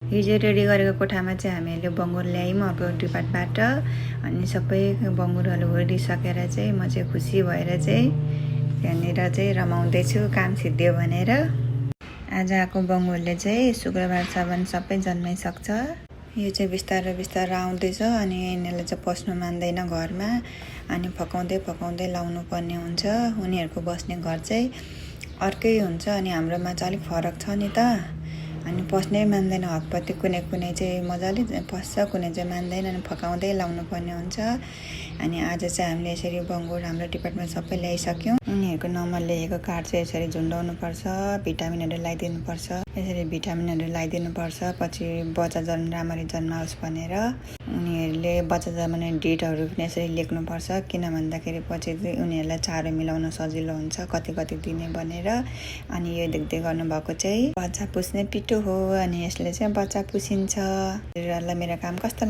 हिजो रेडी गरेको कोठामा चाहिँ हामीहरूले बङ्गुर ल्यायौँ अर्को डिपार्टबाट। अनि सबै बङ्गुरहरू ओरिसकेर चाहिँ म चाहिँ खुसी भएर चाहिँ त्यहाँनिर चाहिँ रमाउँदैछु काम सिद्धियो भनेर। आज आएको बङ्गुरले चाहिँ शुक्रबारसम्म सबै जन्माइसक्छ। यो चाहिँ बिस्तारै बिस्तारै आउँदैछ अनि यिनीहरूले चाहिँ पस्नु मान्दैन घरमा। अनि फकाउँदै लाउनु पर्ने हुन्छ। उनीहरूको बस्ने घर चाहिँ अर्कै हुन्छ अनि हाम्रोमा चाहिँ अलिक फरक छ नि त। अनि पस्नै मान्दैन हतपत्ती, कुनै चाहिँ मजाले पस्छ, कुनै चाहिँ मान्दैन। अनि फकाउँदै लाउनु पर्ने हुन्छ। अनि आज चाहिँ हामीले यसरी बङ्गुर हाम्रो डिपार्टमेन्ट सबै ल्याइसक्यौँ। उनीहरूको नम्बर लेखेको कार्ड चाहिँ यसरी झुन्डाउनुपर्छ, भिटामिनहरू लगाइदिनुपर्छ। यसरी भिटामिनहरू लगाइदिनुपर्छ पछि बच्चा राम्ररी जन्माओस् भनेर। उनीहरूले बच्चा जन्माउने डेटहरू पनि यसरी लेख्नुपर्छ, किन भन्दाखेरि पछि उनीहरूलाई चारो मिलाउन सजिलो हुन्छ कति दिने भनेर। अनि यो देख्दै गर्नुभएको चाहिँ बच्चा पुस्ने पिटो हो। अनि यसले चाहिँ बच्चा पुसिन्छ। मेरो काम कस्तो